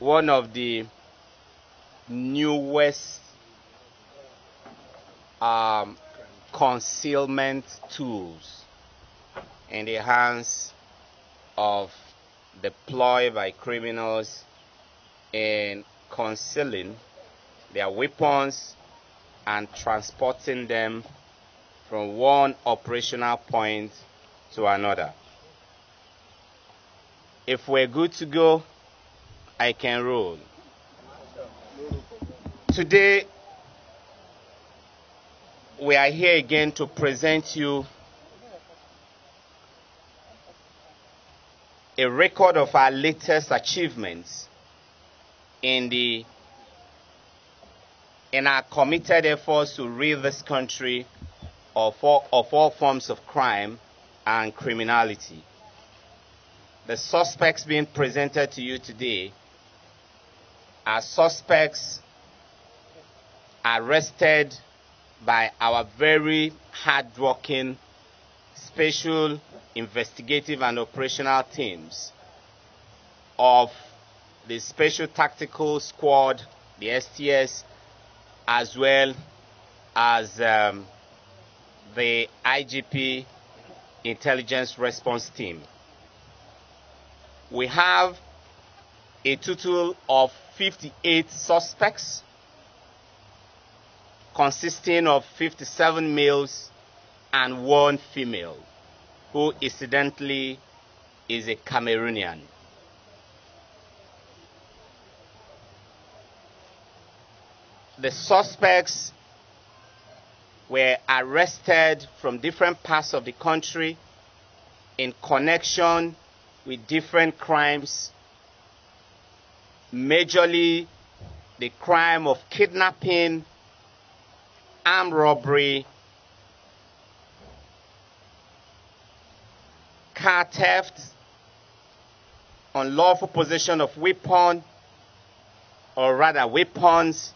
one of the newest concealment tools in the hands of deployed by criminals in concealing their weapons and transporting them from one operational point to another. If we're good to go, I can roll. Today, we are here again to present you a record of our latest achievements in our committed efforts to rid this country of all forms of crime and criminality. The suspects being presented to you today are suspects arrested by our very hard-working special investigative and operational teams of the Special Tactical Squad, the STS, as well as the IGP Intelligence Response Team. We have a total of 58 suspects, consisting of 57 males and 1 female, who incidentally is a Cameroonian. The suspects were arrested from different parts of the country in connection with different crimes, majorly the crime of kidnapping, armed robbery, car theft, unlawful possession of weapon, or rather weapons,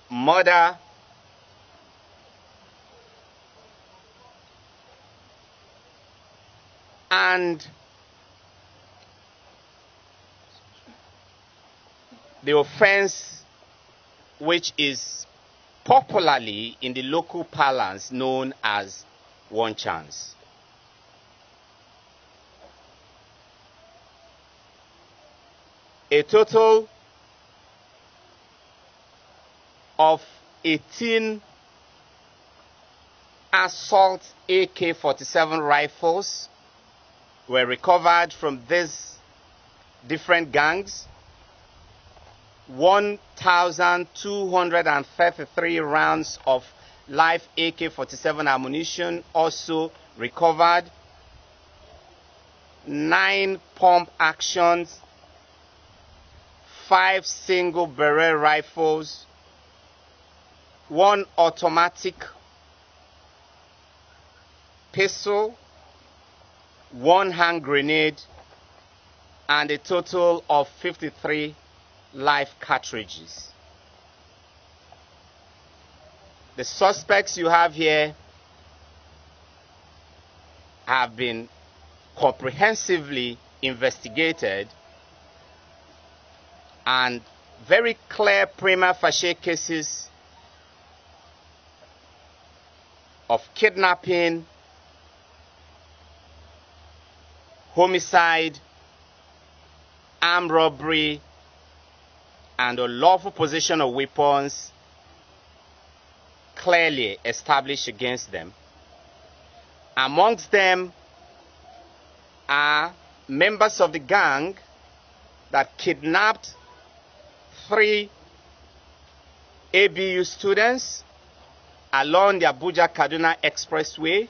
murder, and the offense which is popularly in the local parlance known as one chance. A total of 18 assault AK47 rifles were recovered from these different gangs. 1,233 rounds of live AK47 ammunition also recovered. 9 pump actions, 5 single barrel rifles, 1 automatic pistol, 1 hand grenade, and a total of 53 live cartridges. The suspects you have here have been comprehensively investigated, and very clear prima facie cases of kidnapping, homicide, armed robbery, and unlawful possession of weapons clearly established against them. Amongst them are members of the gang that kidnapped 3 ABU students along the Abuja-Kaduna Expressway.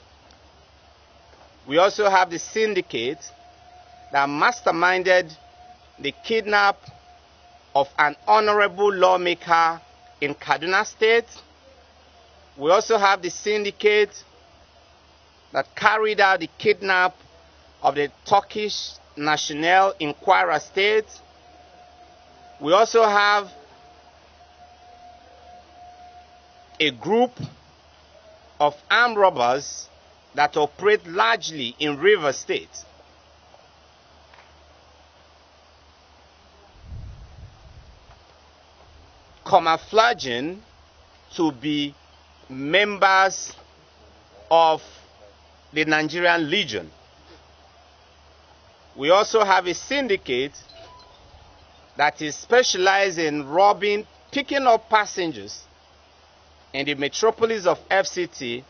We also have the syndicate that masterminded the kidnap of an honorable lawmaker in Kaduna State. We also have the syndicate that carried out the kidnap of the Turkish national in Kwara State. We also have a group of armed robbers that operate largely in Rivers State. camouflaging to be members of the Nigerian Legion. We also have a syndicate that is specialized in robbing, picking up passengers in the metropolis of FCT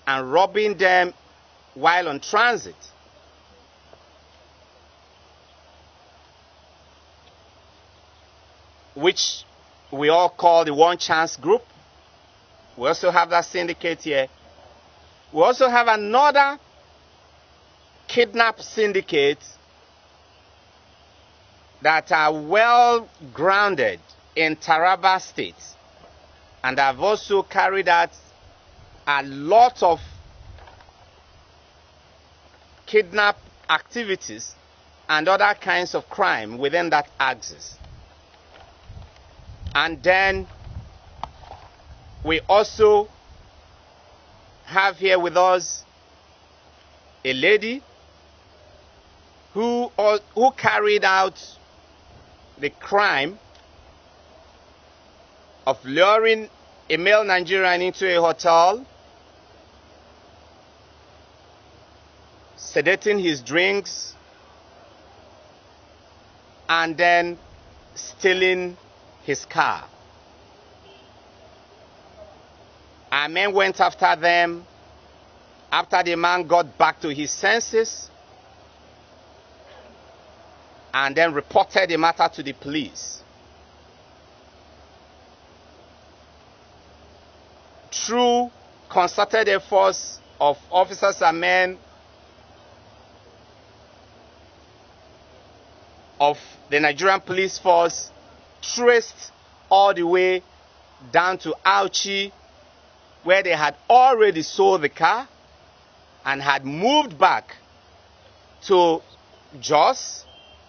and robbing them while on transit. Which we all call the One Chance Group. We also have that syndicate here. We also have another kidnap syndicate that are well grounded in Taraba State and have also carried out a lot of kidnap activities and other kinds of crime within that axis. And then we also have here with us a lady who carried out the crime of luring a male Nigerian into a hotel, sedating his drinks, and then stealing his car. Our men went after them. After the man got back to his senses, and then reported the matter to the police. Through concerted efforts of officers and men of the Nigerian police force, traced all the way down to Auchi, where they had already sold the car and had moved back to Jos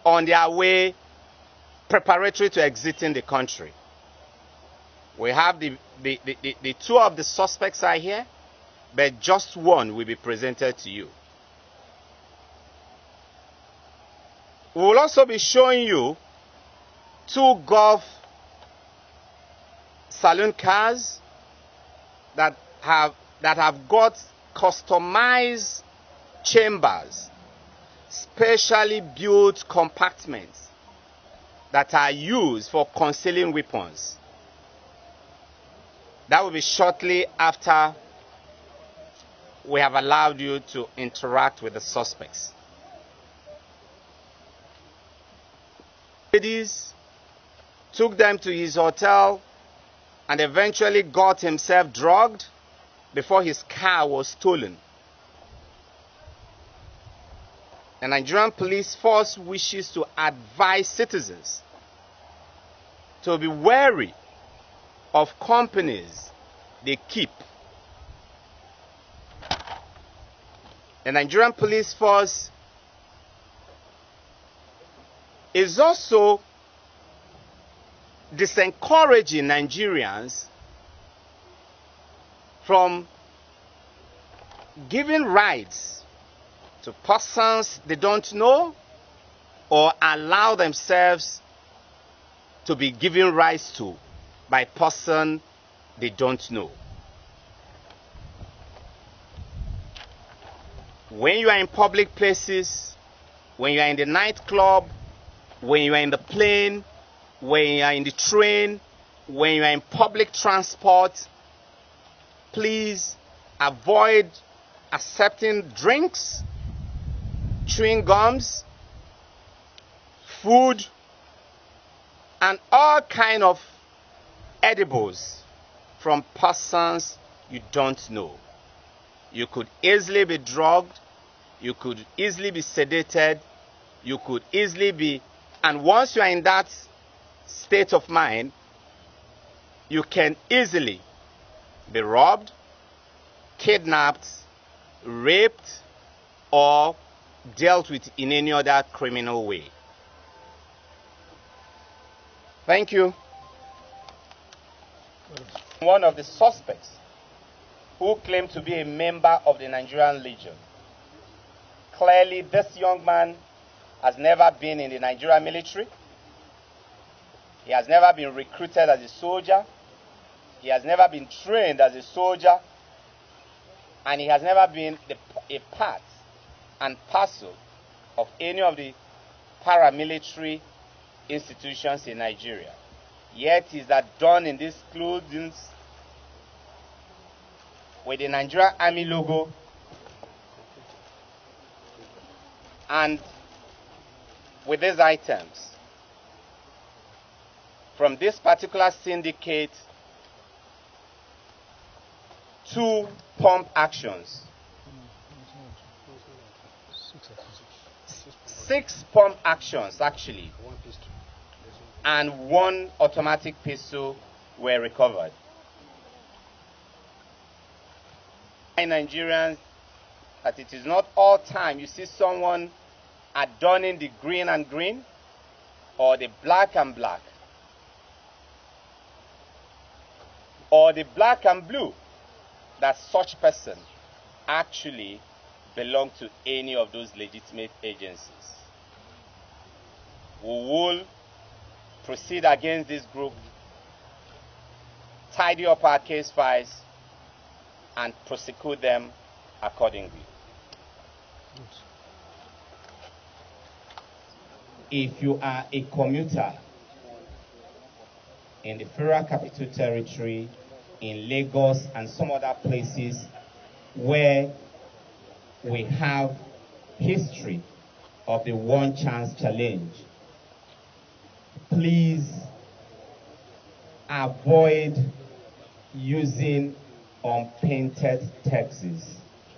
on their way preparatory to exiting the country. We have the two of the suspects are here, but just one will be presented to you. We will also be showing you two golf saloon cars that have got customized chambers, specially built compartments that are used for concealing weapons. That will be shortly after we have allowed you to interact with the suspects. Ladies took them to his hotel and eventually got himself drugged before his car was stolen. The Nigerian police force wishes to advise citizens to be wary of companies they keep. The Nigerian police force is also disencouraging Nigerians from giving rights to persons they don't know or allow themselves to be given rights to by person they don't know. When you are in public places, when you are in the nightclub, when you are in the plane, when you are in the train, when you are in public transport, please avoid accepting drinks, chewing gums, food, and all kind of edibles from persons you don't know. You could easily be drugged, you could easily be sedated, you could easily be, and once you are in that state of mind, you can easily be robbed, kidnapped, raped, or dealt with in any other criminal way. Thank you. One of the suspects who claimed to be a member of the Nigerian Legion. Clearly, this young man has never been in the Nigerian military. He has never been recruited as a soldier. He has never been trained as a soldier. And he has never been a part and parcel of any of the paramilitary institutions in Nigeria. Yet is that done in these clothing with the Nigerian Army logo and with these items. From this particular syndicate, 2 pump actions. 6 pump actions actually, and 1 automatic pistol were recovered. Nigerians, that it is not all time you see someone adorning the green and green or the black and black or the black and blue, that such person actually belong to any of those legitimate agencies. We will proceed against this group, tidy up our case files, and prosecute them accordingly. If you are a commuter in the Federal Capital Territory, in Lagos and some other places where we have history of the one chance challenge, please avoid using unpainted taxis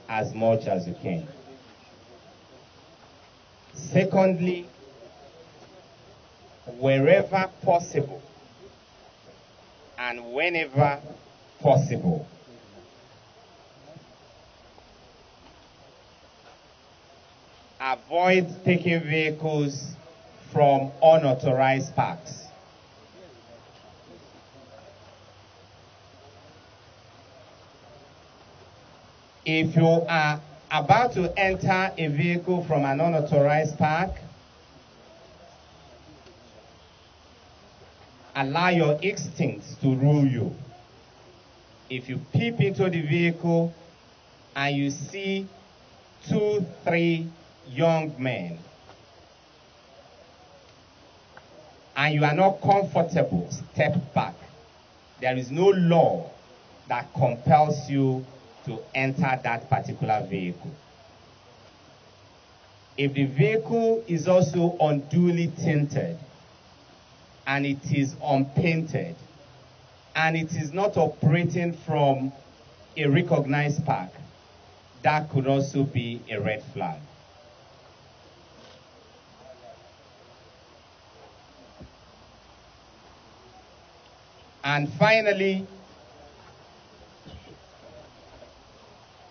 as much as you can. Secondly, wherever possible and whenever possible, avoid taking vehicles from unauthorized parks. If you are about to enter a vehicle from an unauthorized park, allow your instincts to rule you. If you peep into the vehicle and you see 2, 3 young men and you are not comfortable, step back. There is no law that compels you to enter that particular vehicle. If the vehicle is also unduly tinted and it is unpainted and it is not operating from a recognized park, that could also be a red flag. And finally,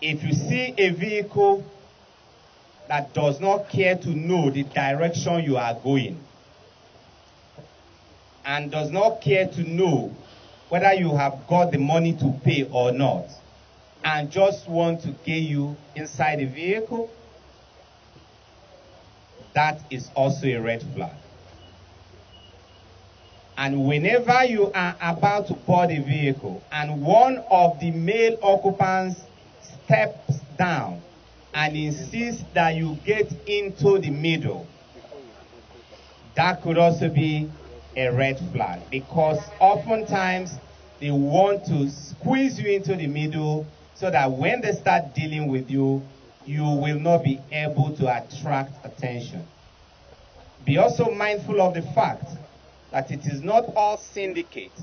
if you see a vehicle that does not care to know the direction you are going and does not care to know whether you have got the money to pay or not, and just want to get you inside the vehicle, that is also a red flag. And whenever you are about to board a vehicle and one of the male occupants steps down and insists that you get into the middle, that could also be a red flag, because oftentimes they want to squeeze you into the middle so that when they start dealing with you, you will not be able to attract attention. Be also mindful of the fact that it is not all syndicates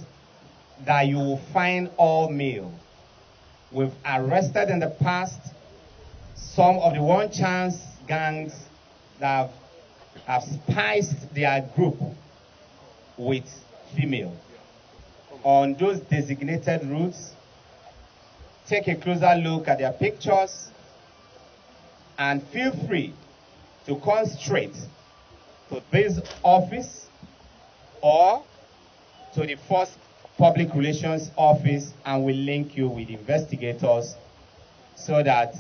that you will find all male. We've arrested in the past some of the one chance gangs that have spiced their group with female. On those designated routes, take a closer look at their pictures and feel free to come straight to this office or to the Force Public Relations Office, and we'll link you with investigators so that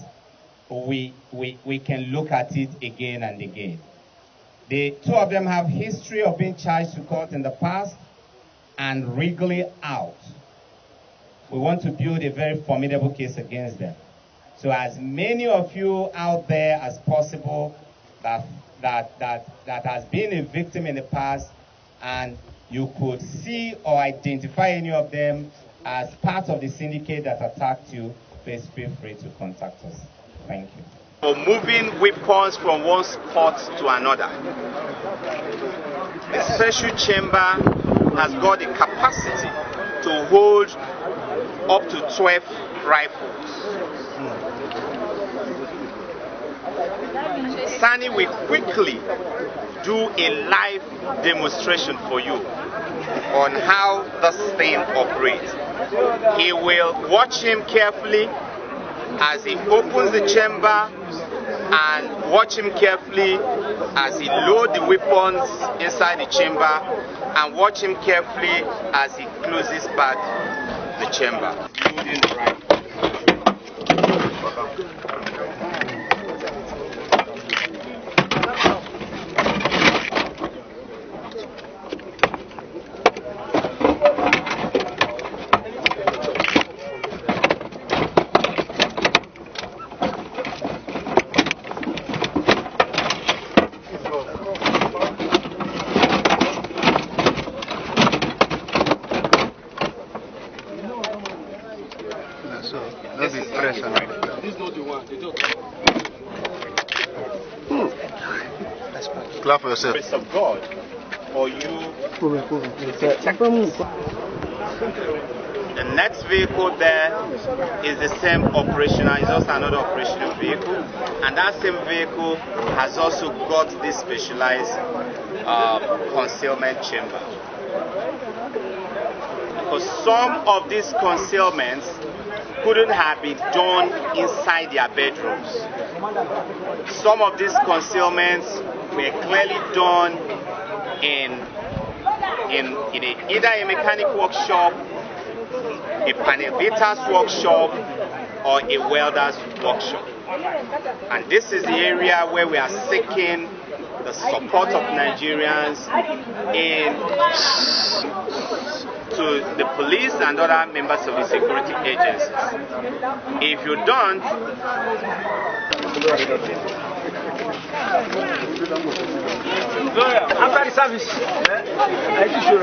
we can look at it again and again. The 2 of them have history of being charged to court in the past, and wriggling out, we want to build a very formidable case against them. So as many of you out there as possible that has been a victim in the past, and you could see or identify any of them as part of the syndicate that attacked you, please feel free to contact us. Thank you. For moving weapons from one spot to another, the special chamber has got the capacity to hold up to 12 rifles. Sani will quickly do a live demonstration for you on how this thing operates. He will watch him carefully as he opens the chamber, and watch him carefully as he loads the weapons inside the chamber, and watch him carefully as he closes back the chamber. Loading the rifle. This is pressure. This is not the one. Clap for yourself. Grace of God for you. The next vehicle there is the same operational, it's also another operational vehicle, and that same vehicle has also got this specialized concealment chamber. Because some of these concealments couldn't have been done inside their bedrooms. Some of these concealments were clearly done in either a mechanic workshop, a panel beater's workshop, or a welder's workshop. And this is the area where we are seeking the support of Nigerians to the police and other members of the security agencies. If you don't, after the service, I should